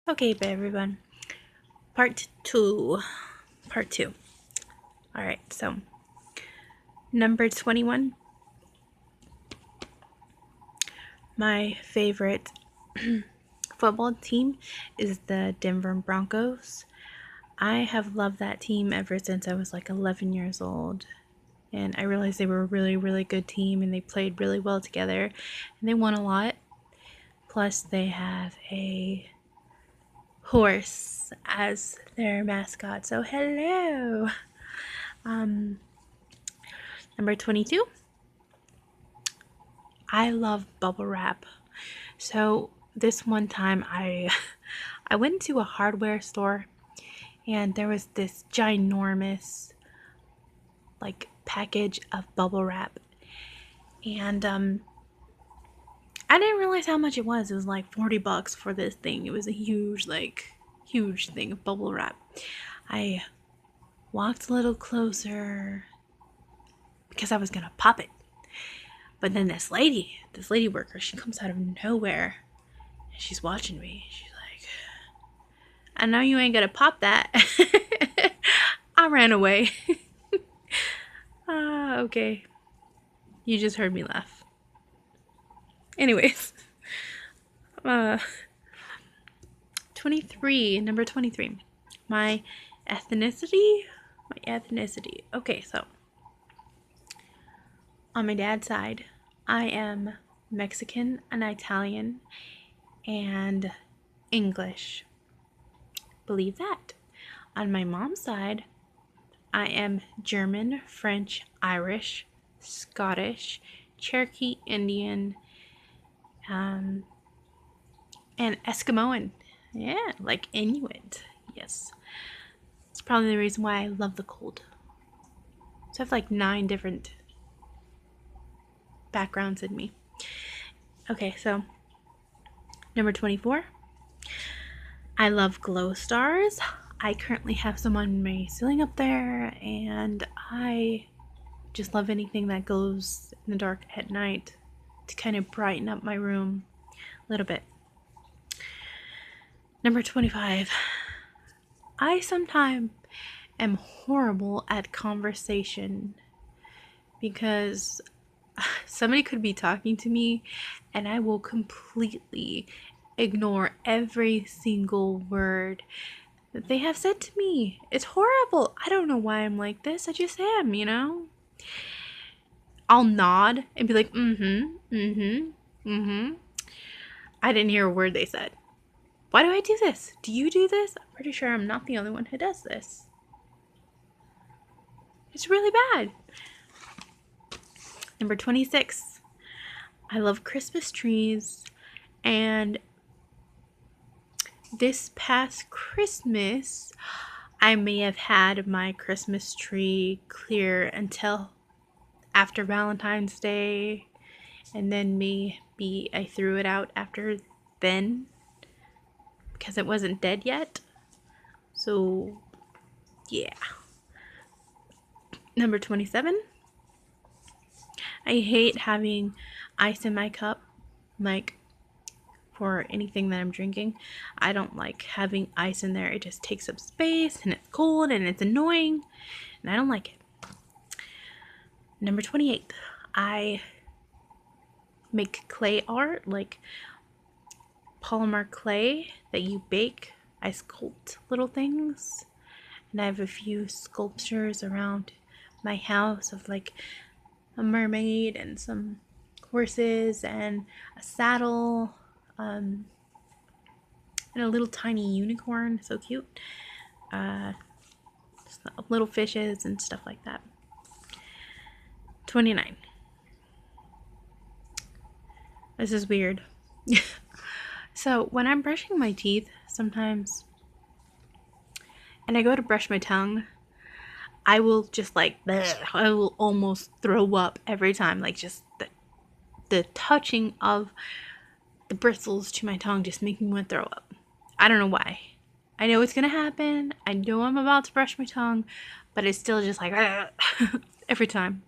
Okay, but everyone, part two. All right, so number 21, my favorite football team is the Denver Broncos. I have loved that team ever since I was like 11 years old. And I realized they were a really, really good team and they played really well together. And they won a lot. Plus, they have a horse as their mascot. So, hello. Number 22. I love bubble wrap. So, this one time I went to a hardware store and there was this ginormous like package of bubble wrap. And I didn't realize how much it was. It was like $40 for this thing. It was a huge thing of bubble wrap. I walked a little closer because I was gonna pop it. But then this lady worker, she comes out of nowhere and she's watching me. She's like, I know you ain't gonna pop that. I ran away. Okay. You just heard me laugh. Anyways, 23, number 23. My ethnicity. Okay, so on my dad's side, I am Mexican and Italian and English. Believe that. On my mom's side, I am German, French, Irish, Scottish, Cherokee Indian, and Eskimoan. Yeah, like Inuit. Yes. It's probably the reason why I love the cold. So I have like 9 different backgrounds in me. Okay, so number 24. I love glow stars. I currently have some on my ceiling up there, and I just love anything that glows in the dark at night to kind of brighten up my room a little bit. Number 25. I sometimes am horrible at conversation because somebody could be talking to me and I will completely ignore every single word that they have said to me. It's horrible. I don't know why I'm like this. I just am, you know? I'll nod and be like, I didn't hear a word they said. Why do I do this? Do you do this? I'm pretty sure I'm not the only one who does this. It's really bad. Number 26. I love Christmas trees, and this past Christmas, I may have had my Christmas tree clear until after Valentine's Day, and then maybe I threw it out after then because it wasn't dead yet. So, yeah. Number 27. I hate having ice in my cup, like for anything that I'm drinking. I don't like having ice in there. It just takes up space and it's cold and it's annoying, and I don't like it. Number 28. I make clay art, like polymer clay that you bake. I sculpt little things, and I have a few sculptures around my house of like a mermaid and some horses and a saddle, and a little tiny unicorn. So cute. Little fishes and stuff like that. 29. This is weird. So when I'm brushing my teeth sometimes and I go to brush my tongue, I will just like, bleh, I will almost throw up every time. Like just the touching of the bristles to my tongue just make me want to throw up. I don't know why. I know it's gonna happen. I know I'm about to brush my tongue, but it's still just like every time.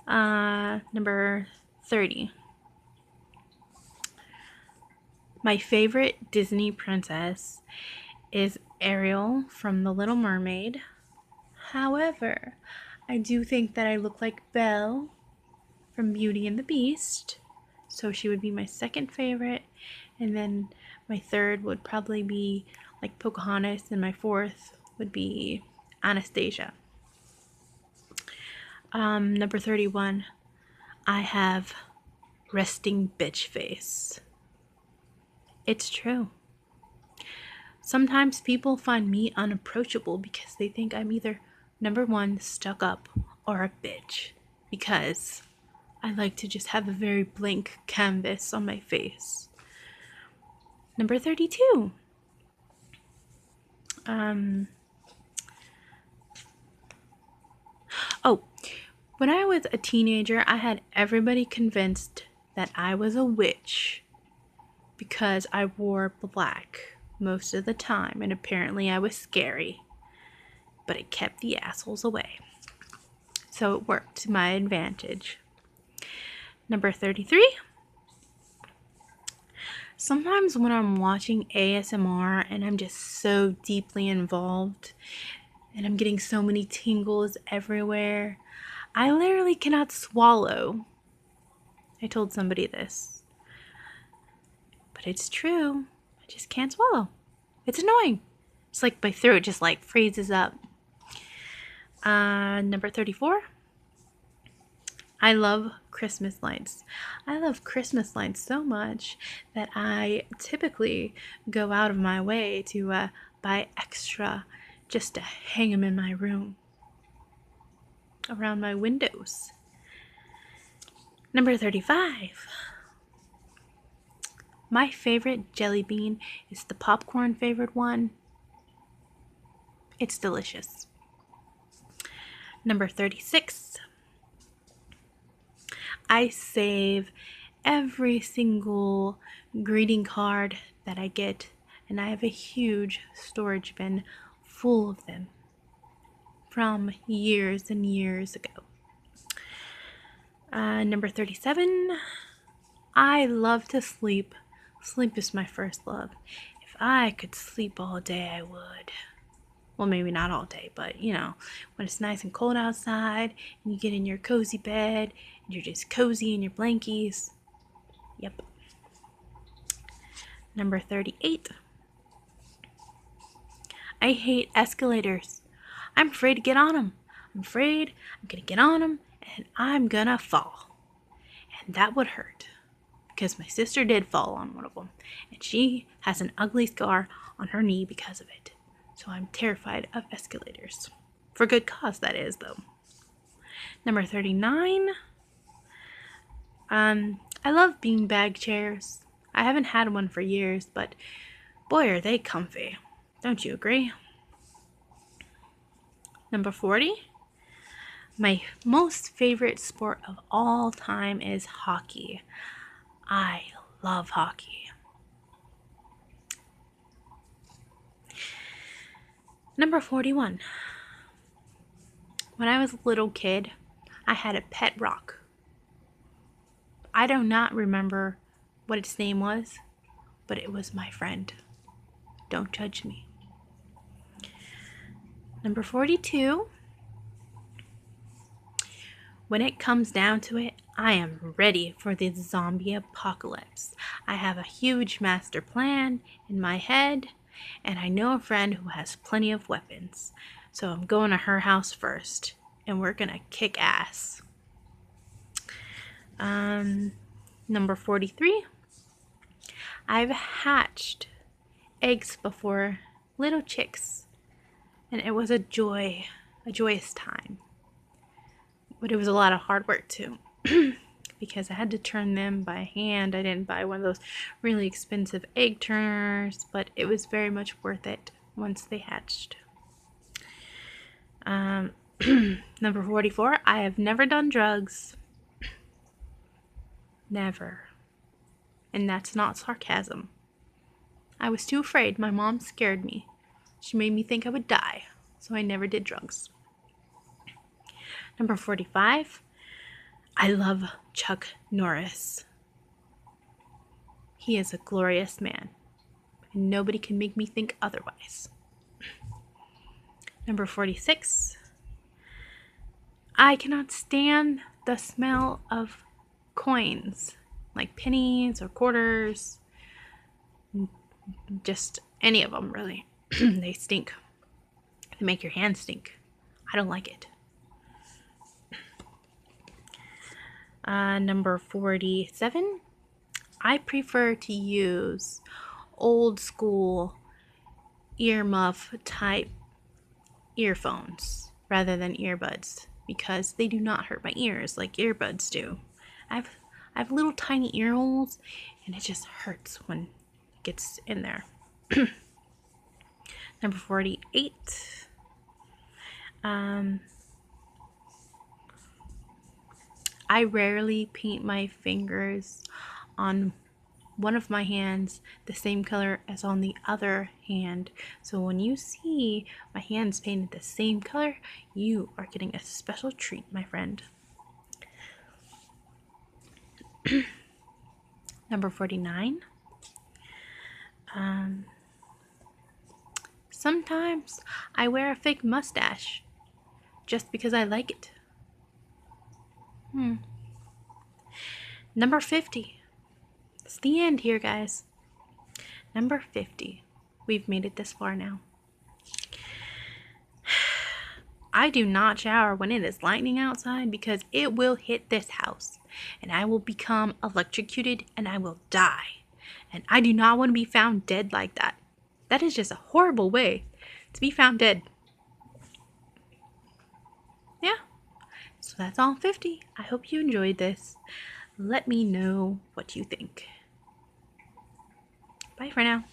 Number 30. My favorite Disney princess is Ariel from The Little Mermaid. However, I do think that I look like Belle from Beauty and the Beast, so she would be my second favorite, and then my third would probably be like Pocahontas, and my fourth would be Anastasia. Number 31, I have resting bitch face. It's true. Sometimes people find me unapproachable because they think I'm either number one, stuck up, or a bitch, because I like to just have a very blank canvas on my face. Number 32. When I was a teenager, I had everybody convinced that I was a witch because I wore black most of the time, and apparently I was scary, but it kept the assholes away. So it worked to my advantage. Number 33. Sometimes when I'm watching ASMR and I'm just so deeply involved and I'm getting so many tingles everywhere, I literally cannot swallow. I told somebody this, but it's true. I just can't swallow. It's annoying. It's like my throat just like freezes up. Number 34. I love Christmas lights. I love Christmas lights so much that I typically go out of my way to buy extra just to hang them in my room, around my windows. Number 35. My favorite jelly bean is the popcorn flavored one. It's delicious. Number 36. I save every single greeting card that I get, and I have a huge storage bin full of them from years and years ago. Number 37. I love to sleep. Sleep is my first love. If I could sleep all day, I would. Well, maybe not all day, but you know, when it's nice and cold outside and you get in your cozy bed and you're just cozy in your blankies. Yep. Number 38. I hate escalators. I'm afraid to get on them. I'm afraid I'm gonna get on them and I'm gonna fall. And that would hurt, because my sister did fall on one of them and she has an ugly scar on her knee because of it. So I'm terrified of escalators. For good cause, that is, though. Number 39. I love beanbag chairs. I haven't had one for years, but boy, are they comfy. Don't you agree? Number 40. My most favorite sport of all time is hockey. I love hockey. Number 41. When I was a little kid, I had a pet rock. I do not remember what its name was, but it was my friend. Don't judge me. Number 42. When it comes down to it, I am ready for the zombie apocalypse. I have a huge master plan in my head, and I know a friend who has plenty of weapons. So I'm going to her house first, and we're going to kick ass. Number 43. I've hatched eggs before, little chicks, and it was a joyous time. But it was a lot of hard work too, because I had to turn them by hand. I didn't buy one of those really expensive egg turners, but it was very much worth it once they hatched. Number 44, I have never done drugs. Never. And that's not sarcasm. I was too afraid. My mom scared me. She made me think I would die, so I never did drugs. Number 45, I love Chuck Norris. He is a glorious man, and nobody can make me think otherwise. Number 46. I cannot stand the smell of coins, like pennies or quarters, just any of them, really. They stink. They make your hands stink. I don't like it. Number 47. I prefer to use old school earmuff type earphones rather than earbuds because they do not hurt my ears like earbuds do. I have little tiny ear holes and it just hurts when it gets in there. Number 48. I rarely paint my fingers on one of my hands the same color as on the other hand. So when you see my hands painted the same color, you are getting a special treat, my friend. Number 49. Sometimes I wear a fake mustache just because I like it. Number 50. It's the end here, guys. Number 50. We've made it this far now. I do not shower when it is lightning outside because it will hit this house and I will become electrocuted and I will die. And I do not want to be found dead like that. That is just a horrible way to be found dead. Yeah. So that's all 50. I hope you enjoyed this. Let me know what you think. Bye for now.